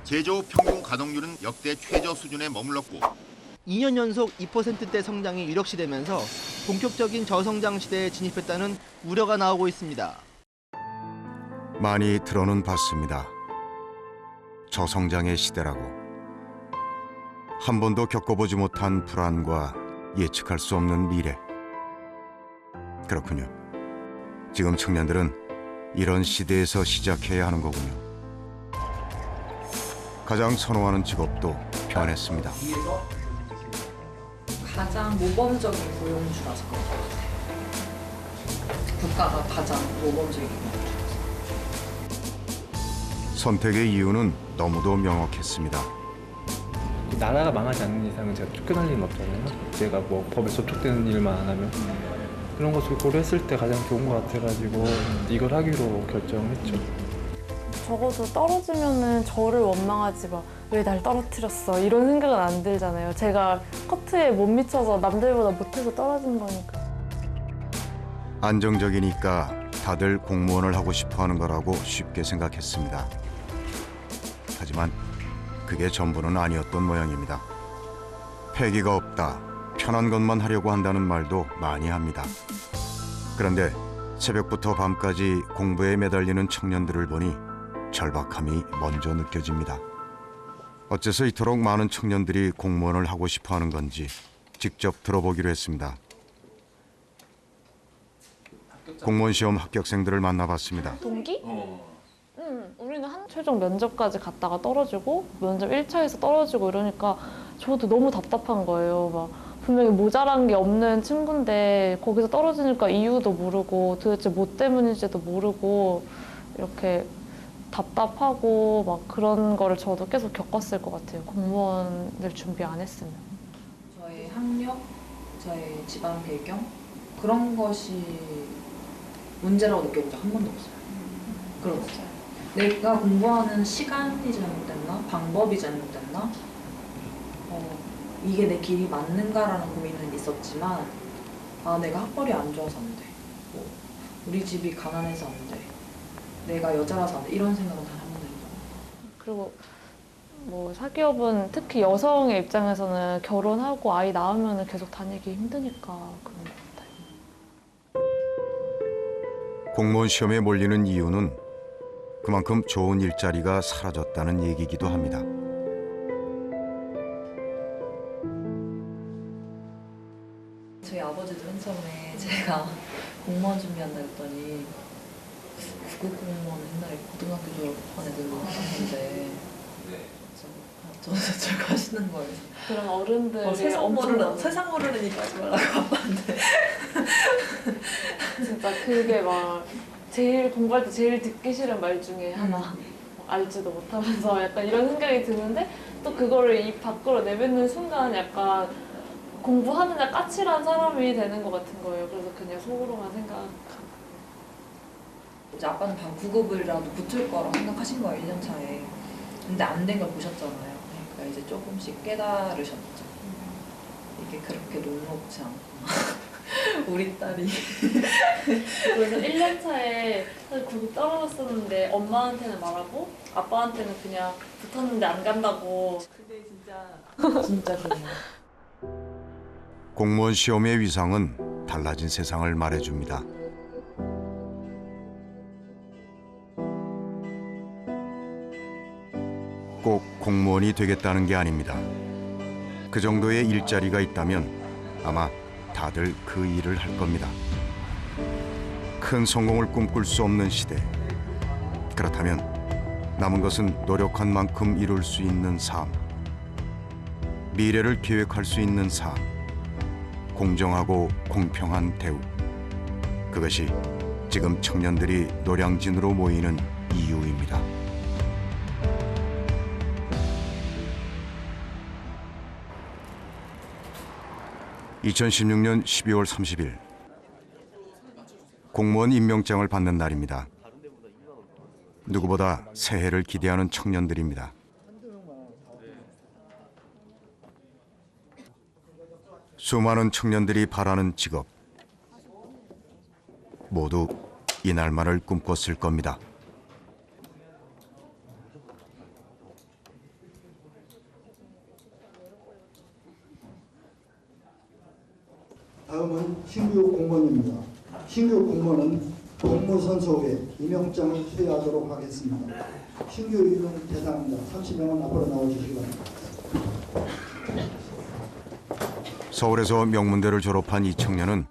제조업 평균 가동률은 역대 최저 수준에 머물렀고 2년 연속 2%대 성장이 유력시되면서 본격적인 저성장 시대에 진입했다는 우려가 나오고 있습니다. 많이 들어는 봤습니다. 저성장의 시대라고. 한 번도 겪어보지 못한 불안과 예측할 수 없는 미래. 그렇군요. 지금 청년들은 이런 시대에서 시작해야 하는 거군요. 가장 선호하는 직업도 변했습니다. 가장 모범적인 고용주라서 그런 것 같아요. 국가가 가장 모범적인 고용주라서. 선택의 이유는 너무도 명확했습니다. 나라가 망하지 않는 이상은 제가 쫓겨날 일은 없잖아요. 제가 뭐 법에 저촉되는 일만 안 하면 그런 것을 고려했을 때 가장 좋은 것 같아가지고 이걸 하기로 결정했죠. 적어도 떨어지면은 저를 원망하지 마. 왜 날 떨어뜨렸어? 이런 생각은 안 들잖아요. 제가 커트에 못 미쳐서 남들보다 못해서 떨어진 거니까. 안정적이니까 다들 공무원을 하고 싶어 하는 거라고 쉽게 생각했습니다. 하지만 그게 전부는 아니었던 모양입니다. 패기가 없다, 편한 것만 하려고 한다는 말도 많이 합니다. 그런데 새벽부터 밤까지 공부에 매달리는 청년들을 보니 절박함이 먼저 느껴집니다. 어째서 이토록 많은 청년들이 공무원을 하고 싶어 하는 건지 직접 들어보기로 했습니다. 공무원 시험 합격생들을 만나봤습니다. 동기? 우리는 한 최종 면접까지 갔다가 떨어지고 면접 1차에서 떨어지고 이러니까 저도 너무 답답한 거예요. 막 분명히 모자란 게 없는 친구인데 거기서 떨어지니까 이유도 모르고 도대체 뭐 때문인지도 모르고 이렇게 답답하고 막 그런 거를 저도 계속 겪었을 것 같아요. 공무원을 준비 안 했으면. 저의 학력, 저의 집안 배경 그런 것이 문제라고 느껴본 적 한 번도 없어요. 그런 거 없어요. 내가 공부하는 시간이 잘못됐나? 방법이 잘못됐나? 이게 내 길이 맞는가라는 고민은 있었지만 내가 학벌이 안 좋아서 안 돼. 뭐, 우리 집이 가난해서 안 돼. 내가 여자라서 안 돼. 이런 생각은 단 한 번도 해본 적 없어요. 그리고 뭐 사기업은 특히 여성의 입장에서는 결혼하고 아이 낳으면 계속 다니기 힘드니까 그런 것 같아요. 공무원 시험에 몰리는 이유는 그만큼 좋은 일자리가 사라졌다는 얘기이기도 합니다. 저희 아버지도 맨 처음에 제가 공무원 준비한다 했더니 구급 공무원 옛날에 고등학교 졸업한 애들 있는데 저거 하시는 거예요. 그런 어른들 세상 모르는 하지 말라고 아빠한테. 진짜 그게 막 제일 공부할 때 제일 듣기 싫은 말 중에 하나. 알지도 못하면서 약간 이런 생각이 드는데 또 그거를 입 밖으로 내뱉는 순간 약간 공부하느냐 까칠한 사람이 되는 것 같은 거예요. 그래서 그냥 속으로만 생각하고. 이제 아빠는 반 9급이라도 붙을 거라고 생각하신 거예요, 1년 차에. 근데 안 된 걸 보셨잖아요. 그러니까 이제 조금씩 깨달으셨죠. 이게 그렇게 녹록지 않구나. 우리 딸이. 그래서 1년 차에 사실 9급 떨어졌었는데 엄마한테는 말하고 아빠한테는 그냥 붙었는데 안 간다고. 그게 진짜 그래요. 공무원 시험의 위상은 달라진 세상을 말해줍니다. 꼭 공무원이 되겠다는 게 아닙니다. 그 정도의 일자리가 있다면 아마 다들 그 일을 할 겁니다. 큰 성공을 꿈꿀 수 없는 시대. 그렇다면 남은 것은 노력한 만큼 이룰 수 있는 삶. 미래를 계획할 수 있는 삶. 공정하고 공평한 대우. 그것이 지금 청년들이 노량진으로 모이는 이유입니다. 2016년 12월 30일 공무원 임명장을 받는 날입니다. 누구보다 새해를 기대하는 청년들입니다. 수많은 청년들이 바라는 직업. 모두 이날만을 꿈꿨을 겁니다. 다음은 신규 공무원입니다. 신규 공무원은 공무선서후에 임명장을 수여하도록 하겠습니다. 신규 임용 대상입니다. 30명은 앞으로 나와주시기 바랍니다. 서울에서 명문대를 졸업한 이 청년은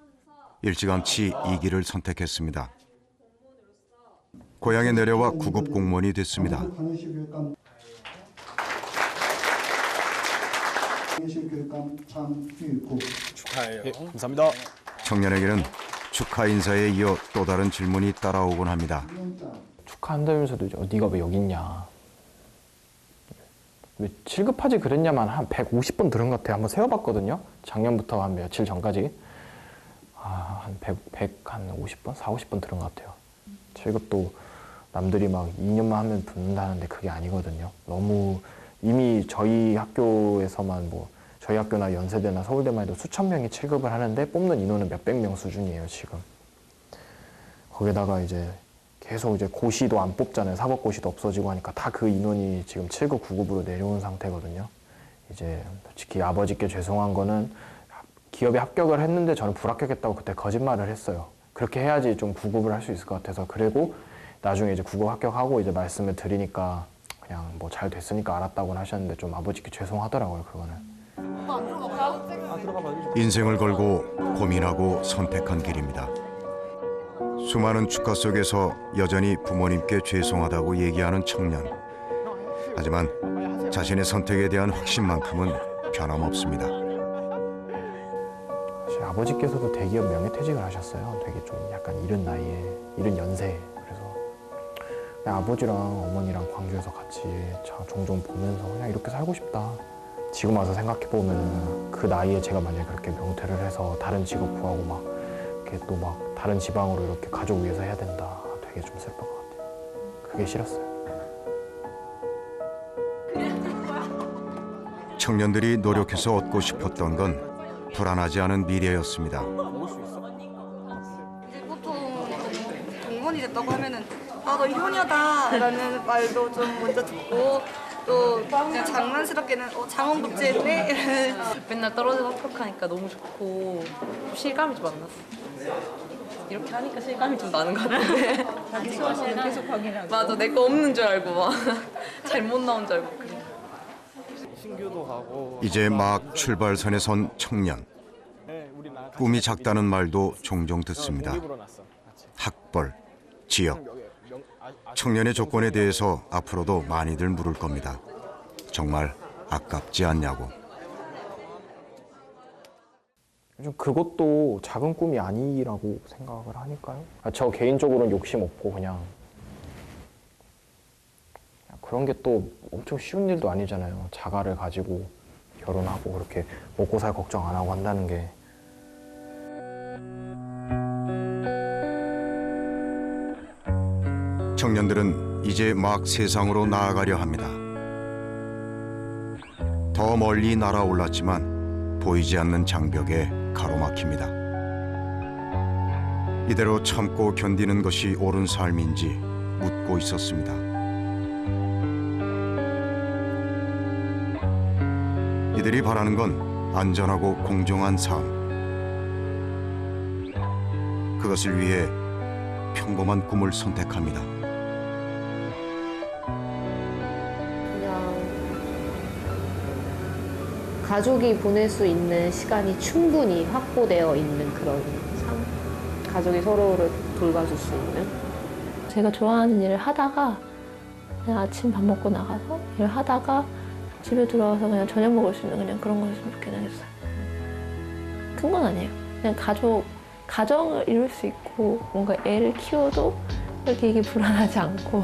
일찌감치 이 길을 선택했습니다. 고향에 내려와 구급 공무원이 됐습니다. 강의실교육감 장유국 축하해요. 감사합니다. 청년에게는 축하 인사에 이어 또 다른 질문이 따라오곤 합니다. 축하한다면서도 네가 왜 여기 있냐. 왜 7급하지 그랬냐만 한 150번 들은 것 같아요. 한번 세어봤거든요. 작년부터 한 며칠 전까지. 한 50번? 50번 들은 것 같아요. 7급도 남들이 막 2년만 하면 붙는다는데 그게 아니거든요. 너무 이미 저희 학교에서만 저희 학교나 연세대나 서울대만 해도 수천 명이 7급을 하는데 뽑는 인원은 몇백 명 수준이에요, 지금. 거기다가 이제 계속 이제 고시도 안 뽑잖아요. 사법고시도 없어지고 하니까 다 그 인원이 지금 7급, 9급으로 내려온 상태거든요. 이제 솔직히 아버지께 죄송한 거는 기업에 합격을 했는데 저는 불합격했다고 그때 거짓말을 했어요. 그렇게 해야지 좀 9급을 할 수 있을 것 같아서. 그리고 나중에 이제 9급 합격하고 이제 말씀을 드리니까 그냥 잘 됐으니까 알았다고는 하셨는데 좀 아버지께 죄송하더라고요, 그거는. 인생을 걸고 고민하고 선택한 길입니다. 수많은 축하 속에서 여전히 부모님께 죄송하다고 얘기하는 청년. 하지만 자신의 선택에 대한 확신만큼은 변함없습니다. 사실 아버지께서도 대기업 명예퇴직을 하셨어요. 되게 좀 약간 이른 나이에, 이른 연세에. 그래서 그냥 아버지랑 어머니랑 광주에서 같이 종종 보면서 그냥 이렇게 살고 싶다. 지금 와서 생각해보면 그 나이에 제가 만약에 그렇게 명퇴를 해서 다른 직업 구하고 이렇게 또 다른 지방으로 이렇게 가족 위해서 해야 된다. 되게 좀 슬플 것 같아요. 그게 싫었어요. 청년들이 노력해서 얻고 싶었던 건 불안하지 않은 미래였습니다. 이제 보통 공무원이 됐다고 하면은 너 효녀다라는 말도 좀 먼저 듣고 또 그냥 장난스럽게는 장원급제네 맨날 떨어져서 합격하니까 너무 좋고 실감이 좀 안 났어. 이렇게 하니까 실감이 좀 나는 것 같은데. 자기 수업은 계속 확인하고. 맞아, 내 거 없는 줄 알고 막 잘못 나온 줄 알고 그래. 신규도 가고. 이제 막 출발선에 선 청년. 꿈이 작다는 말도 종종 듣습니다. 학벌, 지역. 청년의 조건에 대해서 앞으로도 많이들 물을 겁니다. 정말 아깝지 않냐고. 요즘 그것도 작은 꿈이 아니라고 생각을 하니까요. 저 개인적으로는 욕심 없고 그냥 그런 게 또 엄청 쉬운 일도 아니잖아요. 자가를 가지고 결혼하고 그렇게 먹고 살 걱정 안 하고 한다는 게. 청년들은 이제 막 세상으로 나아가려 합니다. 더 멀리 날아올랐지만 보이지 않는 장벽에 가로막힙니다. 이대로 참고 견디는 것이 옳은 삶인지 묻고 있었습니다. 이들이 바라는 건 안전하고 공정한 삶. 그것을 위해 평범한 꿈을 선택합니다. 가족이 보낼 수 있는 시간이 충분히 확보되어 있는 그런 삶. 가족이 서로를 돌봐줄 수 있는. 제가 좋아하는 일을 하다가 그냥 아침 밥 먹고 나가서 일을 하다가 집에 들어와서 그냥 저녁 먹을 수 있는 그냥 그런 거였으면 좋겠긴 했어요. 큰 건 아니에요. 그냥 가정을 이룰 수 있고 뭔가 애를 키워도 이렇게 이게 불안하지 않고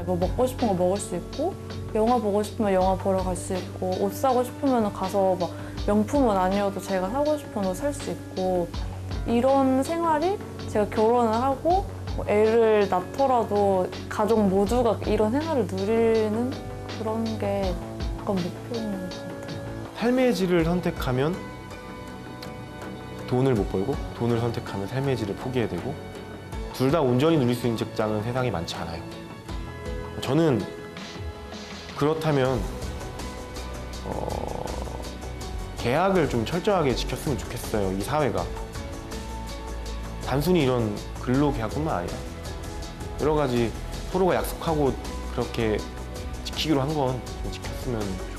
뭐 먹고 싶은 거 먹을 수 있고 영화 보고 싶으면 영화 보러 갈 수 있고 옷 사고 싶으면 가서 막 명품은 아니어도 제가 사고 싶은 옷 살 수 있고 이런 생활이 제가 결혼을 하고 뭐 애를 낳더라도 가족 모두가 이런 생활을 누리는 그런 게 약간 목표인 것 같아요. 삶의 질을 선택하면 돈을 못 벌고 돈을 선택하면 삶의 질을 포기해야 되고 둘 다 온전히 누릴 수 있는 직장은 세상에 많지 않아요. 저는 그렇다면 계약을 좀 철저하게 지켰으면 좋겠어요, 이 사회가. 단순히 이런 근로 계약뿐만 아니라 여러 가지 서로가 약속하고 그렇게 지키기로 한 건 좀 지켰으면 좋겠어요.